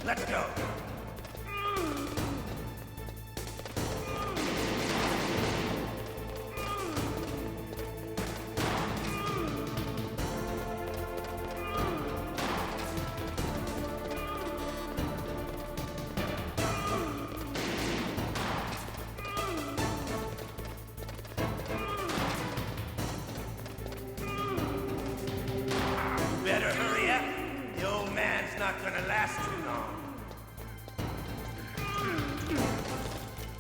Let's go. Better hurry up. The old man's not gonna last too long.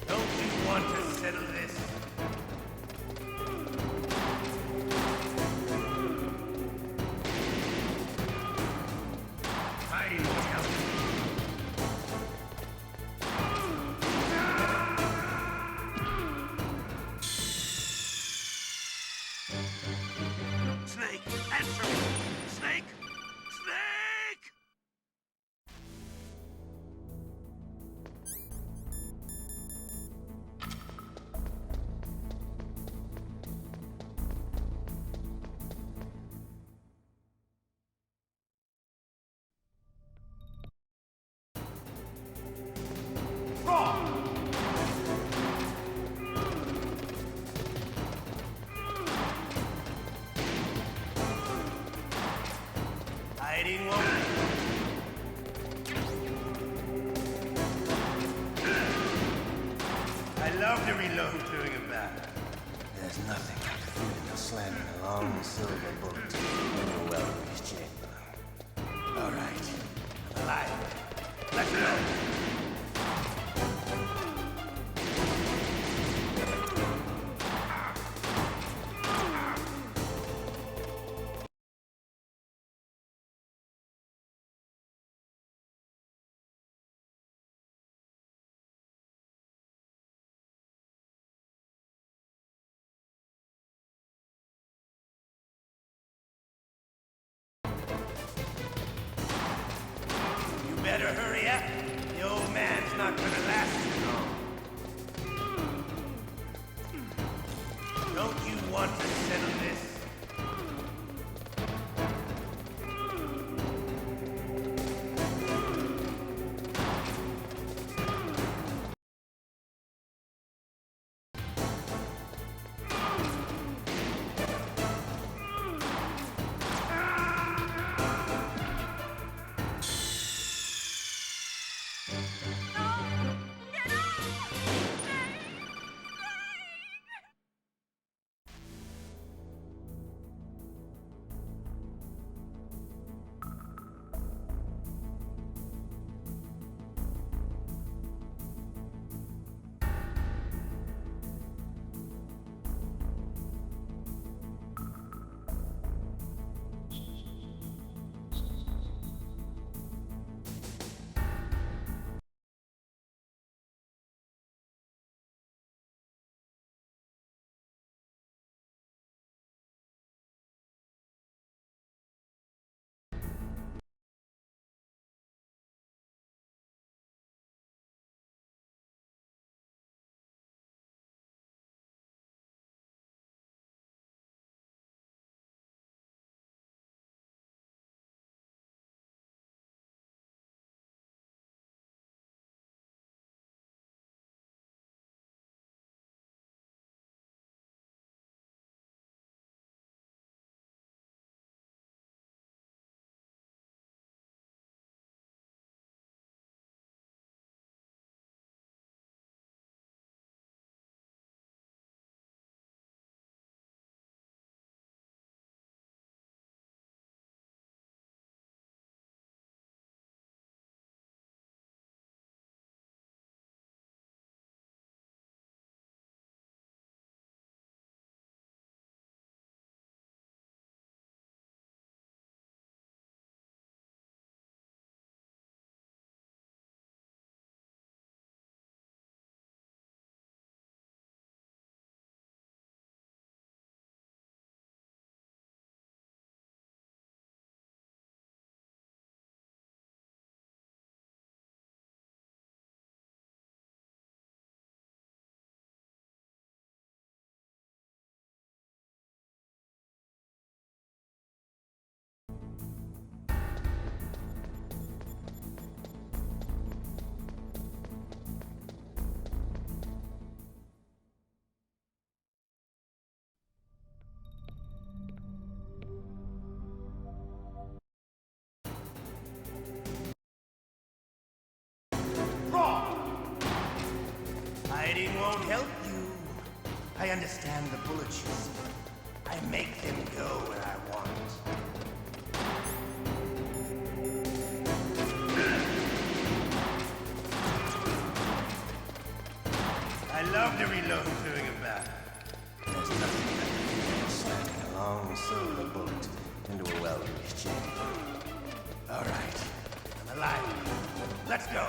Don't you want to settle this? I need help. Snake, answer me! Snake! Snake! Hiding one. I love to reload during a battle. There's nothing like feeling a slamming along the silver bolt in a well-greased chamber. All right. Alive. Let's go. Better hurry up. The old man's not gonna last too long. Don't you want to settle this? help you. I understand the bullet you spit. I make them go where I want. I love to reload during a battle. There's nothing like the feeling of slamming a long silver bullet into a well-greased chamber. All right, I'm alive. Let's go.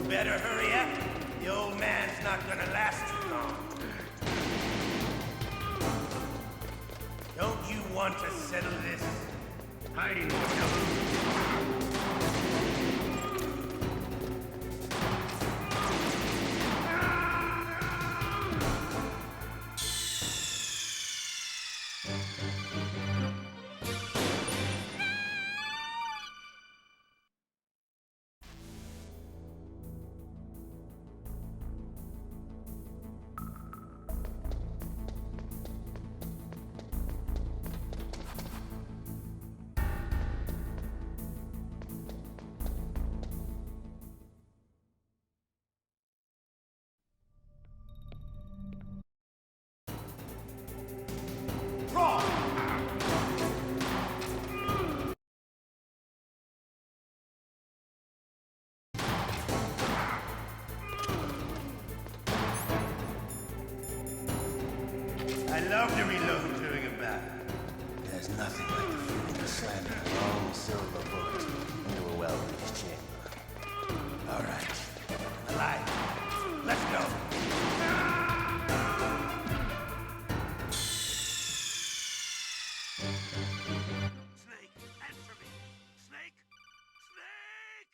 Better hurry up. The old man's not gonna last too long. Don't you want to settle this? Hiding I love to reload during a battle. There's nothing like the feeling of slamming a long silver bullet into a well-greased chamber. All right, I'm alive. Let's go. Snake, answer me. Snake? Snake!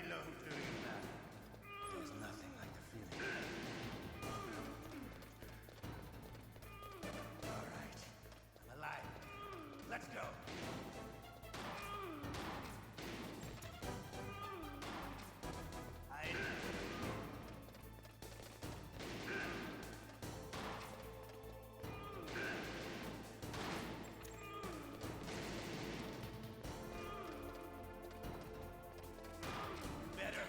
belong to you now. There's nothing like the feeling. All right. I'm alive. Let's go. Better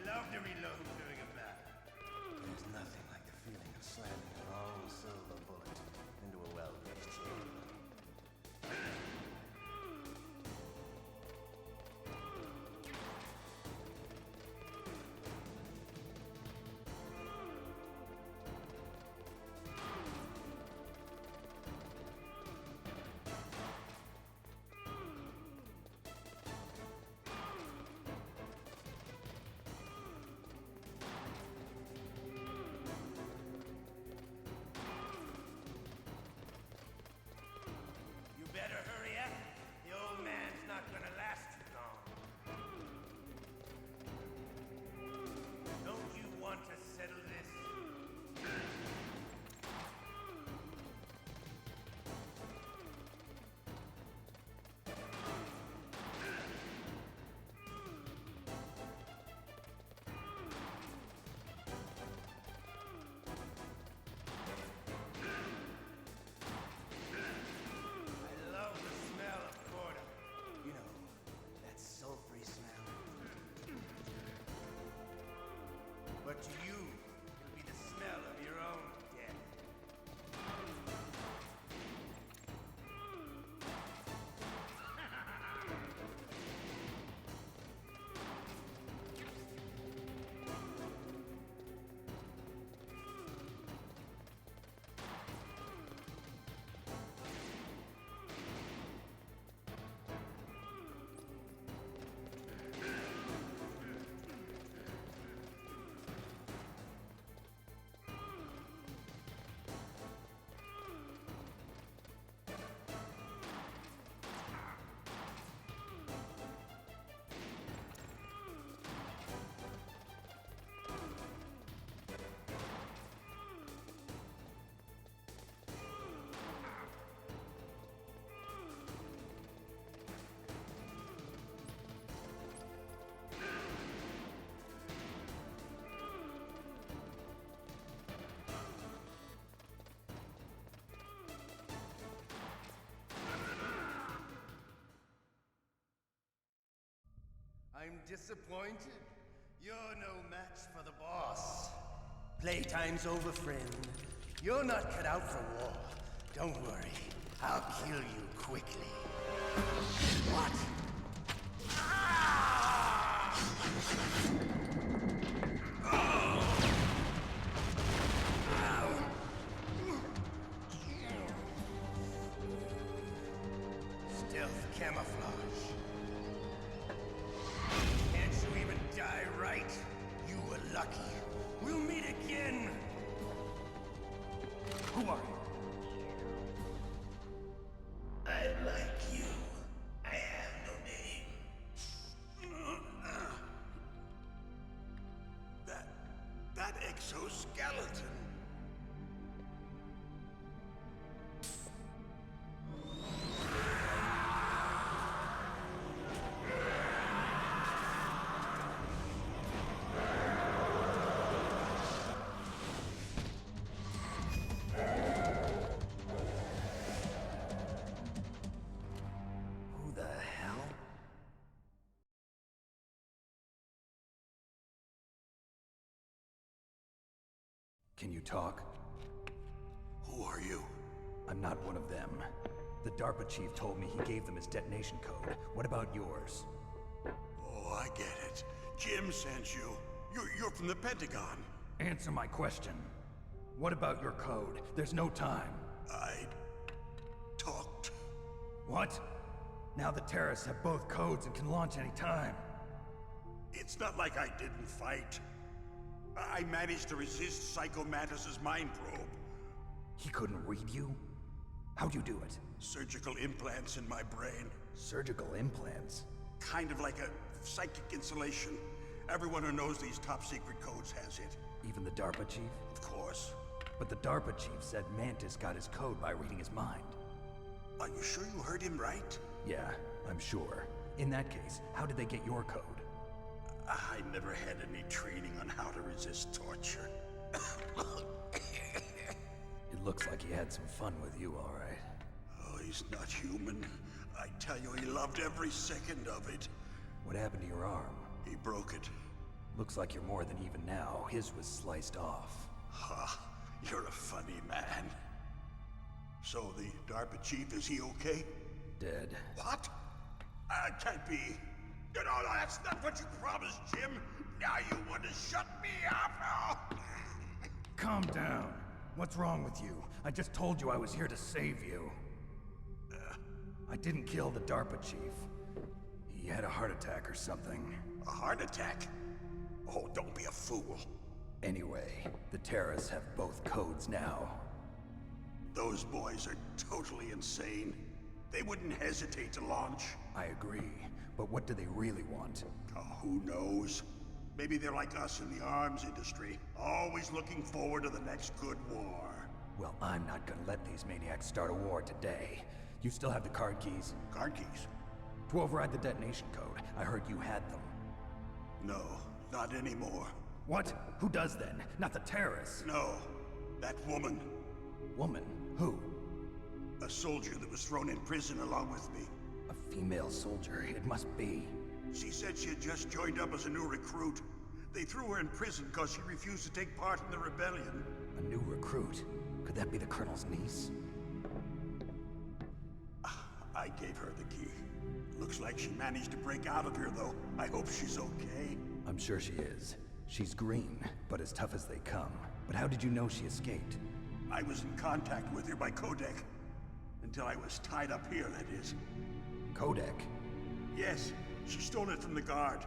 love to reload during a battle. There's nothing like the feeling of slamming a long silver bullet into a well-greased chamber. Better hurry up. The old man's not gonna last too long. Don't you want to settle this? You know, that sulfury smell. But to you, it'll be the smell of your own death. I'm disappointed. You're no match for the boss. Playtime's over, friend. You're not cut out for war. Don't worry. I'll kill you quickly. What? Stealth camouflage. Can't you even die right? You were lucky. We'll meet again! Who are you? I like you. I have no name. That exoskeleton. Who the hell? Can you talk? Who are you? I'm not one of them. The DARPA chief told me he gave them his detonation code. What about yours? Oh, I get it. Jim sent you. You're from the Pentagon. Answer my question. What about your code? There's no time. I talked. What? Now the terrorists have both codes and can launch any time. It's not like I didn't fight. I managed to resist Psycho Mantis's mind probe. He couldn't read you? How'd you do it? Surgical implants in my brain. Surgical implants? Kind of like a psychic insulation. Everyone who knows these top secret codes has it. Even the DARPA chief? Of course. But the DARPA chief said Mantis got his code by reading his mind. Are you sure you heard him right? Yeah, I'm sure. In that case, how did they get your code? I never had any training on how to resist torture. It looks like he had some fun with you, all right. Oh, he's not human. I tell you, he loved every second of it. What happened to your arm? He broke it. Looks like you're more than even now. His was sliced off. Ha, you're a funny man. So the DARPA chief, is he okay? Dead. What? Can't be. No, that's not what you promised, Jim. Now you want to shut me up? Calm down. What's wrong with you? I just told you I was here to save you. I didn't kill the DARPA chief. He had a heart attack or something. A heart attack? Oh, don't be a fool. Anyway, the terrorists have both codes now. Those boys are totally insane. They wouldn't hesitate to launch. I agree, but what do they really want? Oh, who knows? Maybe they're like us in the arms industry, always looking forward to the next good war. Well, I'm not gonna let these maniacs start a war today. You still have the card keys? Card keys? To override the detonation code. I heard you had them. No, not anymore. What? Who does then? Not the terrorists. No, that woman. Woman? Who? A soldier that was thrown in prison along with me. A female soldier, it must be. She said she had just joined up as a new recruit. They threw her in prison because she refused to take part in the rebellion. A new recruit? Could that be the Colonel's niece? I gave her the key. Looks like she managed to break out of here, though. I hope she's okay. I'm sure she is. She's green, but as tough as they come. But how did you know she escaped? I was in contact with her by codec. Until I was tied up here, that is. Codec? Yes, she stole it from the guard.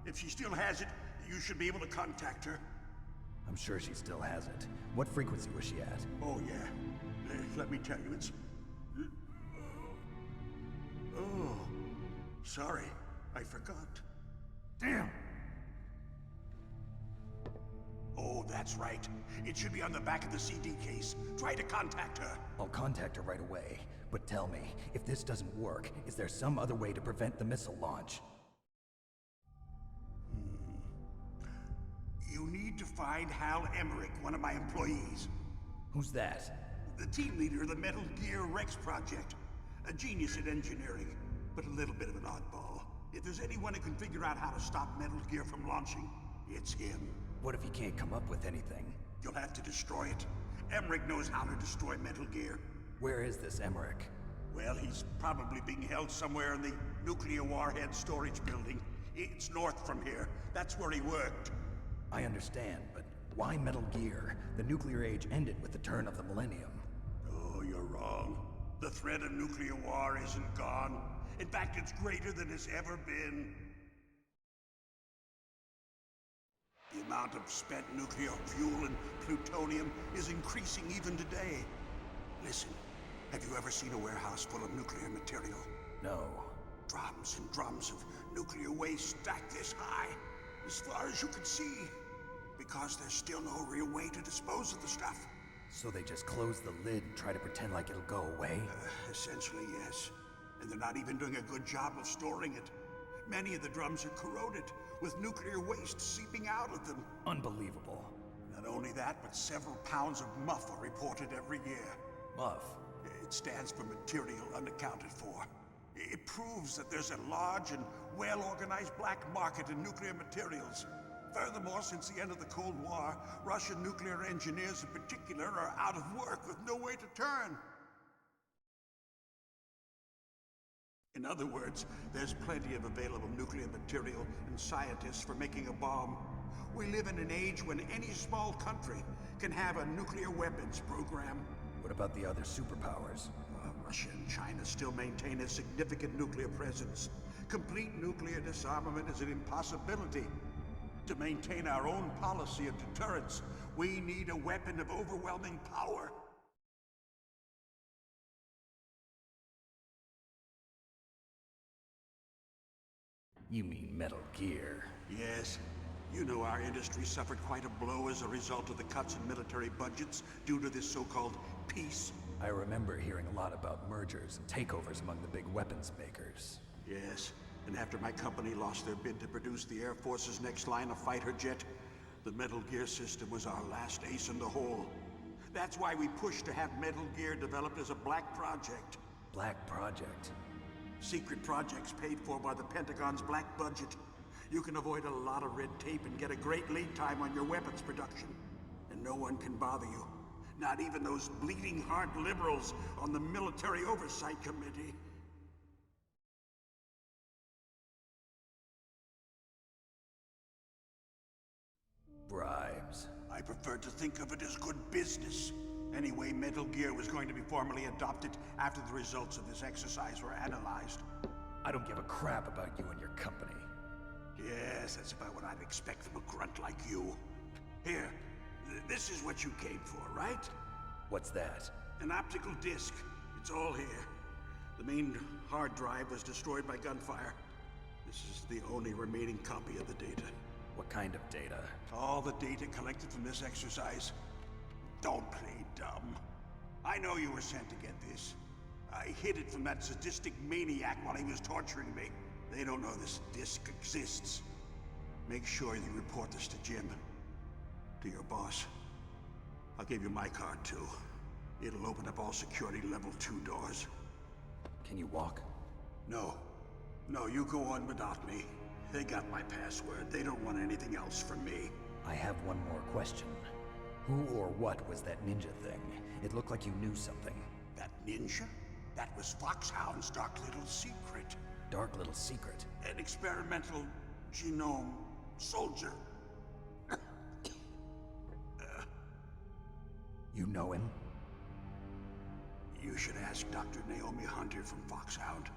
If she still has it, you should be able to contact her. I'm sure she still has it. What frequency was she at? Oh, yeah. Let me tell you, it's... Oh, sorry. I forgot. Damn! Oh, that's right. It should be on the back of the CD case. Try to contact her. I'll contact her right away. But tell me, if this doesn't work, is there some other way to prevent the missile launch? You need to find Hal Emmerich, one of my employees. Who's that? The team leader of the Metal Gear Rex project. A genius at engineering, but a little bit of an oddball. If there's anyone who can figure out how to stop Metal Gear from launching, it's him. What if he can't come up with anything? You'll have to destroy it. Emmerich knows how to destroy Metal Gear. Where is this Emmerich? Well, he's probably being held somewhere in the nuclear warhead storage building. It's north from here. That's where he worked. I understand, but why Metal Gear? The nuclear age ended with the turn of the millennium. Oh, you're wrong. The threat of nuclear war isn't gone. In fact, it's greater than it's ever been. The amount of spent nuclear fuel and plutonium is increasing even today. Listen, have you ever seen a warehouse full of nuclear material? No. Drums and drums of nuclear waste stacked this high, as far as you can see. Because there's still no real way to dispose of the stuff. So they just close the lid and try to pretend like it'll go away? Essentially, yes. And they're not even doing a good job of storing it. Many of the drums are corroded, with nuclear waste seeping out of them. Unbelievable. Not only that, but several pounds of MUF are reported every year. MUF? It stands for material unaccounted for. It proves that there's a large and well-organized black market in nuclear materials. Furthermore, since the end of the Cold War, Russian nuclear engineers in particular are out of work with no way to turn. In other words, there's plenty of available nuclear material and scientists for making a bomb. We live in an age when any small country can have a nuclear weapons program. What about the other superpowers? Russia and China still maintain a significant nuclear presence. Complete nuclear disarmament is an impossibility. To maintain our own policy of deterrence, we need a weapon of overwhelming power. You mean Metal Gear? Yes. You know our industry suffered quite a blow as a result of the cuts in military budgets due to this so-called peace. I remember hearing a lot about mergers and takeovers among the big weapons makers. Yes, and after my company lost their bid to produce the Air Force's next line of fighter jet, the Metal Gear system was our last ace in the hole. That's why we pushed to have Metal Gear developed as a black project. Black Project? Secret projects paid for by the Pentagon's black budget. you can avoid a lot of red tape and get a great lead time on your weapons production. And no one can bother you. Not even those bleeding heart liberals on the Military Oversight Committee. Bribes. I prefer to think of it as good business. Anyway, Metal Gear was going to be formally adopted after the results of this exercise were analyzed. I don't give a crap about you and your company. Yes, that's about what I'd expect from a grunt like you. Here, this is what you came for, right? What's that? An optical disc. It's all here. The main hard drive was destroyed by gunfire. This is the only remaining copy of the data. What kind of data? All the data collected from this exercise. Don't play dumb. I know you were sent to get this. I hid it from that sadistic maniac while he was torturing me. They don't know this disc exists. Make sure you report this to Jim. To your boss. I'll give you my card too. It'll open up all security level 2 doors. Can you walk? No. No, you go on without me. They got my password. They don't want anything else from me. I have one more question. Who or what was that ninja thing? It looked like you knew something. That ninja? That was Foxhound's dark little secret. Dark little secret? An experimental genome soldier. You know him? You should ask Dr. Naomi Hunter from Foxhound.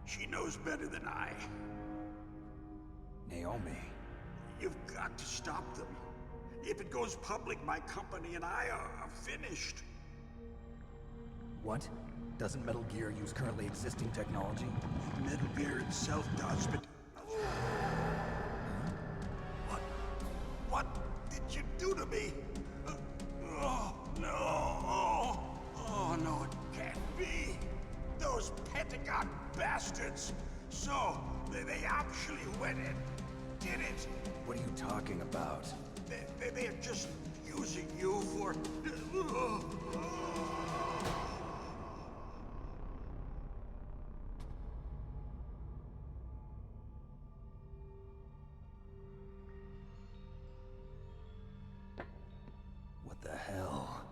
She knows better than I. Naomi? You've got to stop them. If it goes public, my company and I are finished. What? Doesn't Metal Gear use currently existing technology? Metal Gear itself does, but... What did you do to me? Oh, no. Oh, no, it can't be. Those Pentagon bastards. So, they actually went and did it. What are you talking about? They're just using you for... What the hell?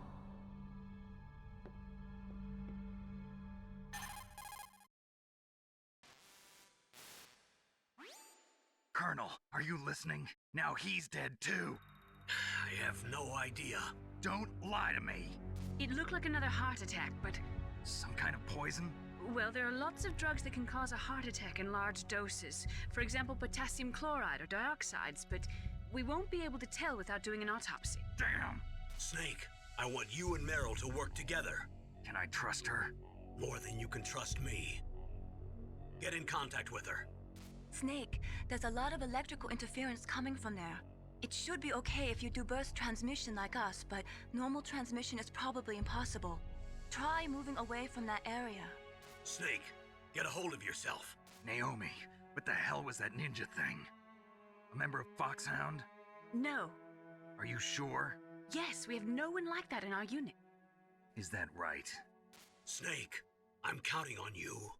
Colonel, are you listening? Now he's dead too. I have no idea. Don't lie to me. It looked like another heart attack, but... Some kind of poison? Well, there are lots of drugs that can cause a heart attack in large doses. For example, potassium chloride or dioxides, but we won't be able to tell without doing an autopsy. Damn! Snake, I want you and Meryl to work together. Can I trust her? More than you can trust me. Get in contact with her. Snake, there's a lot of electrical interference coming from there. It should be okay if you do burst transmission like us, but normal transmission is probably impossible. Try moving away from that area. Snake, get a hold of yourself. Naomi, what the hell was that ninja thing? A member of Foxhound? No. Are you sure? Yes, we have no one like that in our unit. Is that right? Snake, I'm counting on you.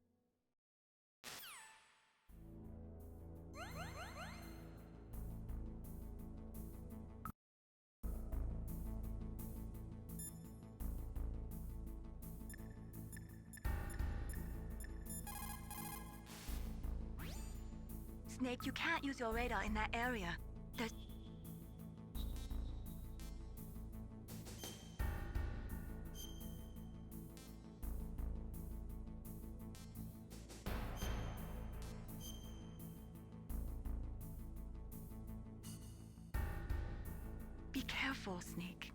Snake, you can't use your radar in that area. There's... Be careful, Snake.